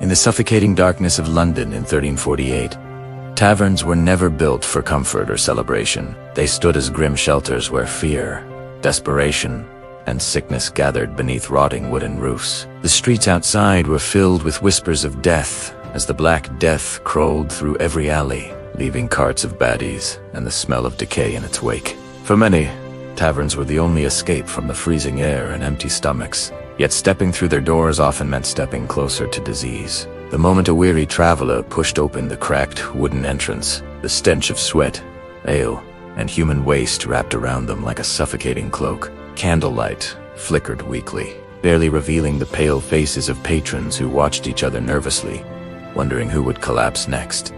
In the suffocating darkness of London in 1348, taverns were never built for comfort or celebration. They stood as grim shelters where fear, desperation, and sickness gathered beneath rotting wooden roofs. The streets outside were filled with whispers of death as the Black Death crawled through every alley, leaving carts of baddies and the smell of decay in its wake. For many, taverns were the only escape from the freezing air and empty stomachs. Yet stepping through their doors often meant stepping closer to disease. The moment a weary traveler pushed open the cracked wooden entrance, the stench of sweat, ale, and human waste wrapped around them like a suffocating cloak. Candlelight flickered weakly, barely revealing the pale faces of patrons who watched each other nervously, wondering who would collapse next.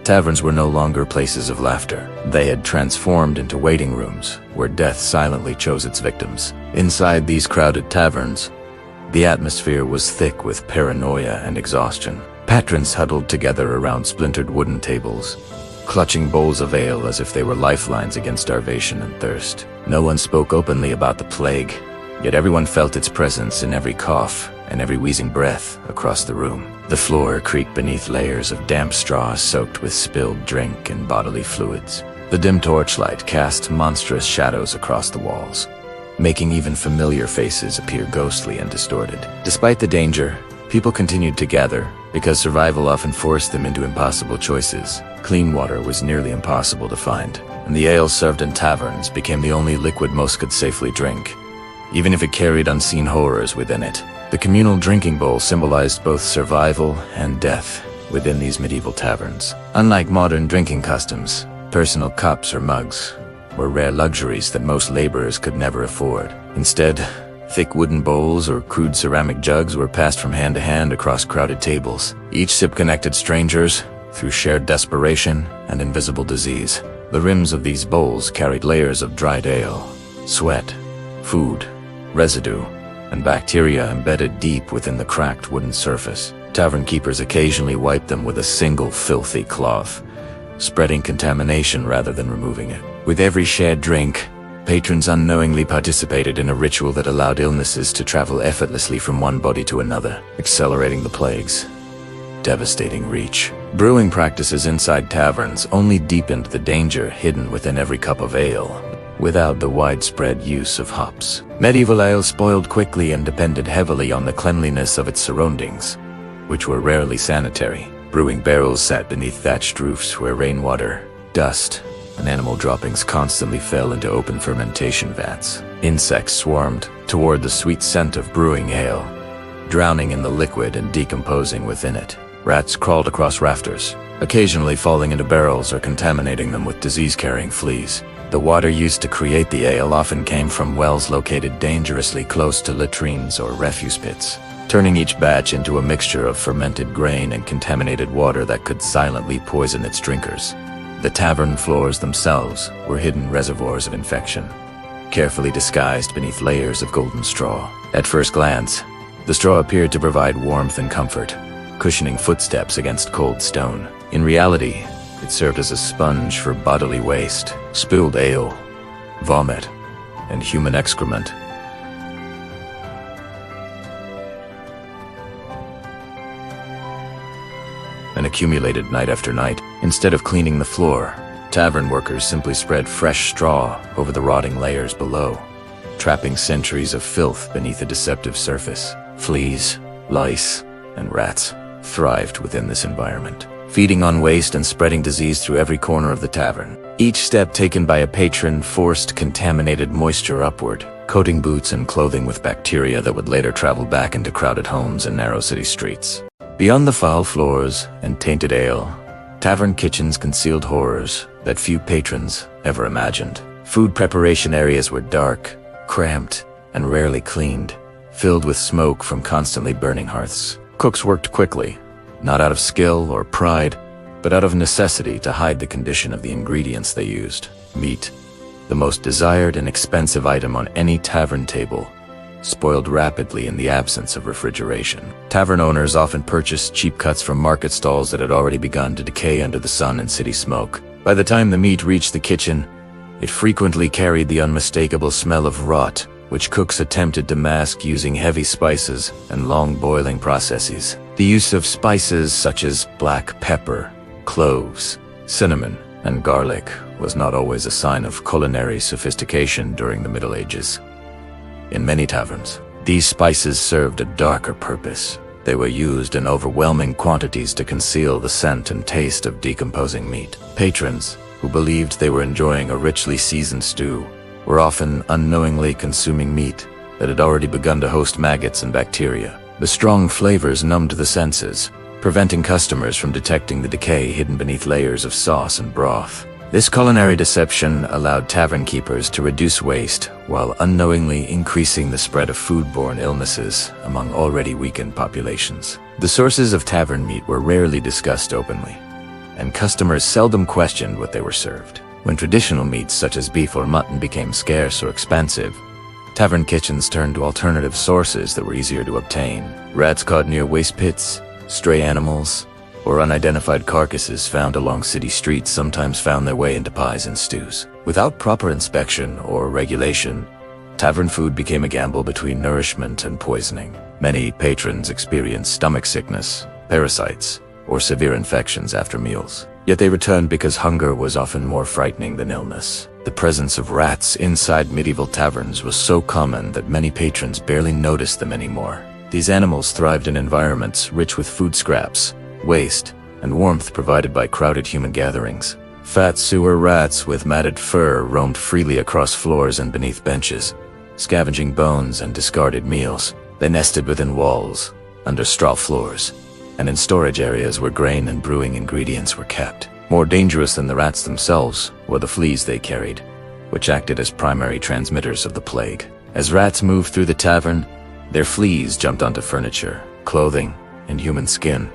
Taverns were no longer places of laughter. They had transformed into waiting rooms, where death silently chose its victims. Inside these crowded taverns, the atmosphere was thick with paranoia and exhaustion. Patrons huddled together around splintered wooden tables, clutching bowls of ale as if they were lifelines against starvation and thirst. No one spoke openly about the plague, yet everyone felt its presence in every cough and every wheezing breath across the room. The floor creaked beneath layers of damp straw soaked with spilled drink and bodily fluids. The dim torchlight cast monstrous shadows across the walls, making even familiar faces appear ghostly and distorted. Despite the danger, people continued to gather because survival often forced them into impossible choices. Clean water was nearly impossible to find, and the ale served in taverns became the only liquid most could safely drink, even if it carried unseen horrors within it. The communal drinking bowl symbolized both survival and death within these medieval taverns. Unlike modern drinking customs, personal cups or mugs were rare luxuries that most laborers could never afford. Instead, thick wooden bowls or crude ceramic jugs were passed from hand to hand across crowded tables. Each sip connected strangers through shared desperation and invisible disease. The rims of these bowls carried layers of dried ale, sweat, food, residue, and bacteria embedded deep within the cracked wooden surface. Tavern keepers occasionally wiped them with a single filthy cloth, spreading contamination rather than removing it. With every shared drink, patrons unknowingly participated in a ritual that allowed illnesses to travel effortlessly from one body to another, accelerating the plague's devastating reach. Brewing practices inside taverns only deepened the danger hidden within every cup of ale, without the widespread use of hops. Medieval ale spoiled quickly and depended heavily on the cleanliness of its surroundings, which were rarely sanitary. Brewing barrels sat beneath thatched roofs where rainwater, dust, and animal droppings constantly fell into open fermentation vats. Insects swarmed toward the sweet scent of brewing ale, drowning in the liquid and decomposing within it. Rats crawled across rafters, occasionally falling into barrels or contaminating them with disease-carrying fleas. The water used to create the ale often came from wells located dangerously close to latrines or refuse pits, turning each batch into a mixture of fermented grain and contaminated water that could silently poison its drinkers. The tavern floors themselves were hidden reservoirs of infection, carefully disguised beneath layers of golden straw. At first glance, the straw appeared to provide warmth and comfort, cushioning footsteps against cold stone. In reality, it served as a sponge for bodily waste, spilled ale, vomit, and human excrement. And accumulated night after night. Instead of cleaning the floor, tavern workers simply spread fresh straw over the rotting layers below, trapping centuries of filth beneath a deceptive surface. Fleas, lice, and rats thrived within this environment, feeding on waste and spreading disease through every corner of the tavern. Each step taken by a patron forced contaminated moisture upward, coating boots and clothing with bacteria that would later travel back into crowded homes and narrow city streets. Beyond the foul floors and tainted ale, tavern kitchens concealed horrors that few patrons ever imagined. Food preparation areas were dark, cramped, and rarely cleaned, filled with smoke from constantly burning hearths. Cooks worked quickly, not out of skill or pride, but out of necessity to hide the condition of the ingredients they used. Meat, the most desired and expensive item on any tavern table, spoiled rapidly in the absence of refrigeration. Tavern owners often purchased cheap cuts from market stalls that had already begun to decay under the sun and city smoke. By the time the meat reached the kitchen, it frequently carried the unmistakable smell of rot, which cooks attempted to mask using heavy spices and long boiling processes. The use of spices such as black pepper, cloves, cinnamon, and garlic was not always a sign of culinary sophistication during the Middle Ages. In many taverns, these spices served a darker purpose. They were used in overwhelming quantities to conceal the scent and taste of decomposing meat. Patrons, who believed they were enjoying a richly seasoned stew, were often unknowingly consuming meat that had already begun to host maggots and bacteria. The strong flavors numbed the senses, preventing customers from detecting the decay hidden beneath layers of sauce and broth. This culinary deception allowed tavern keepers to reduce waste while unknowingly increasing the spread of foodborne illnesses among already weakened populations. The sources of tavern meat were rarely discussed openly, and customers seldom questioned what they were served. When traditional meats such as beef or mutton became scarce or expensive, tavern kitchens turned to alternative sources that were easier to obtain. Rats caught near waste pits, stray animals, or unidentified carcasses found along city streets sometimes found their way into pies and stews. Without proper inspection or regulation, tavern food became a gamble between nourishment and poisoning. Many patrons experienced stomach sickness, parasites, or severe infections after meals. Yet they returned because hunger was often more frightening than illness. The presence of rats inside medieval taverns was so common that many patrons barely noticed them anymore. These animals thrived in environments rich with food scraps, waste, and warmth provided by crowded human gatherings. Fat sewer rats with matted fur roamed freely across floors and beneath benches, scavenging bones and discarded meals. They nested within walls, under straw floors, and in storage areas where grain and brewing ingredients were kept. More dangerous than the rats themselves were the fleas they carried, which acted as primary transmitters of the plague. As rats moved through the tavern, their fleas jumped onto furniture, clothing, and human skin,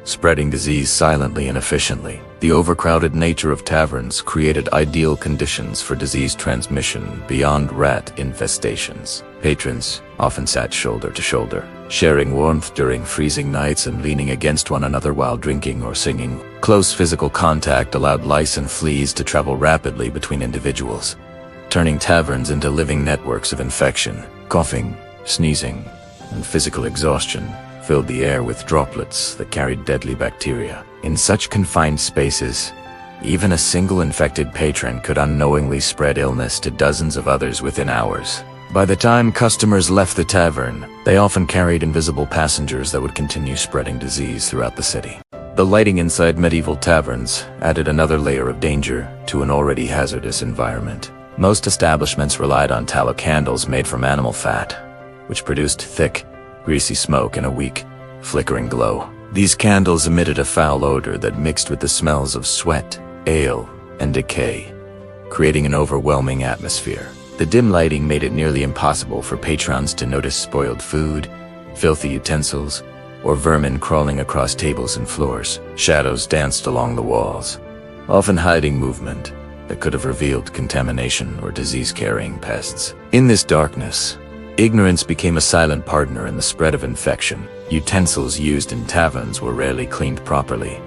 spreading disease silently and efficiently. The overcrowded nature of taverns created ideal conditions for disease transmission beyond rat infestations. Patrons often sat shoulder to shoulder, sharing warmth during freezing nights and leaning against one another while drinking or singing. Close physical contact allowed lice and fleas to travel rapidly between individuals, turning taverns into living networks of infection. Coughing, sneezing, and physical exhaustion filled the air with droplets that carried deadly bacteria. In such confined spaces, even a single infected patron could unknowingly spread illness to dozens of others within hours. By the time customers left the tavern, they often carried invisible passengers that would continue spreading disease throughout the city. The lighting inside medieval taverns added another layer of danger to an already hazardous environment. Most establishments relied on tallow candles made from animal fat, which produced thick, greasy smoke and a weak, flickering glow. These candles emitted a foul odor that mixed with the smells of sweat, ale, and decay, creating an overwhelming atmosphere. The dim lighting made it nearly impossible for patrons to notice spoiled food, filthy utensils, or vermin crawling across tables and floors. Shadows danced along the walls, often hiding movement that could have revealed contamination or disease-carrying pests. In this darkness, ignorance became a silent partner in the spread of infection. Utensils used in taverns were rarely cleaned properly,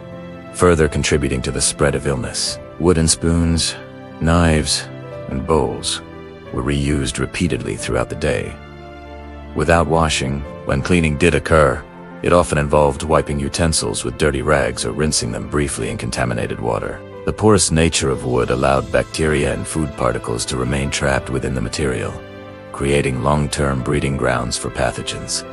further contributing to the spread of illness. Wooden spoons, knives, and bowls were reused repeatedly throughout the day. Without washing, when cleaning did occur, it often involved wiping utensils with dirty rags or rinsing them briefly in contaminated water. The porous nature of wood allowed bacteria and food particles to remain trapped within the material, creating long-term breeding grounds for pathogens.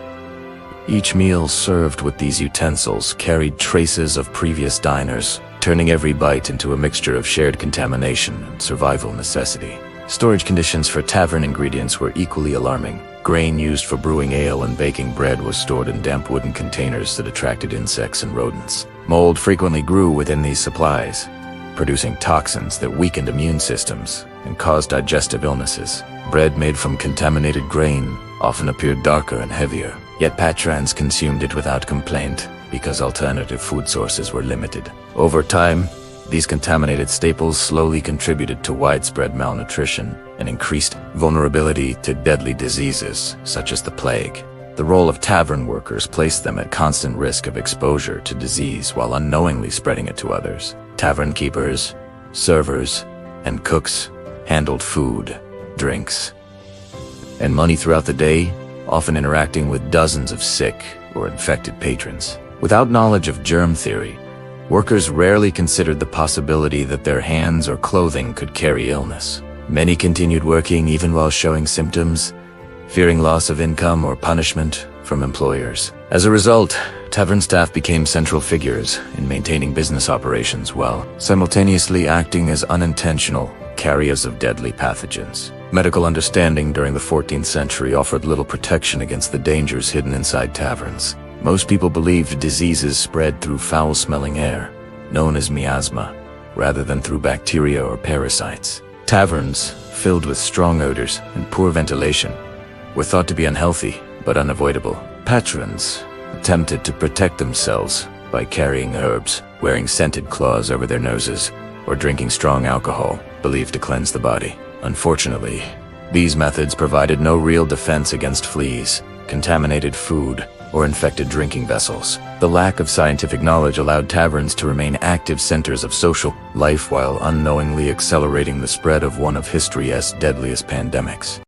Each meal served with these utensils carried traces of previous diners, turning every bite into a mixture of shared contamination and survival necessity. Storage conditions for tavern ingredients were equally alarming. Grain used for brewing ale and baking bread was stored in damp wooden containers that attracted insects and rodents. Mold frequently grew within these supplies, producing toxins that weakened immune systems and caused digestive illnesses. Bread made from contaminated grain often appeared darker and heavier, yet patrons consumed it without complaint because alternative food sources were limited. Over time, these contaminated staples slowly contributed to widespread malnutrition and increased vulnerability to deadly diseases such as the plague. The role of tavern workers placed them at constant risk of exposure to disease while unknowingly spreading it to others. Tavern keepers, servers, and cooks handled food, drinks, and money throughout the day, often interacting with dozens of sick or infected patrons. Without knowledge of germ theory, workers rarely considered the possibility that their hands or clothing could carry illness. Many continued working even while showing symptoms, fearing loss of income or punishment from employers. As a result, tavern staff became central figures in maintaining business operations while simultaneously acting as unintentional carriers of deadly pathogens. Medical understanding during the 14th century offered little protection against the dangers hidden inside taverns. Most people believed diseases spread through foul-smelling air, known as miasma, rather than through bacteria or parasites. Taverns, filled with strong odors and poor ventilation, were thought to be unhealthy but unavoidable. Patrons attempted to protect themselves by carrying herbs, wearing scented cloths over their noses, or drinking strong alcohol, believed to cleanse the body. Unfortunately, these methods provided no real defense against fleas, contaminated food, or infected drinking vessels. The lack of scientific knowledge allowed taverns to remain active centers of social life while unknowingly accelerating the spread of one of history's deadliest pandemics.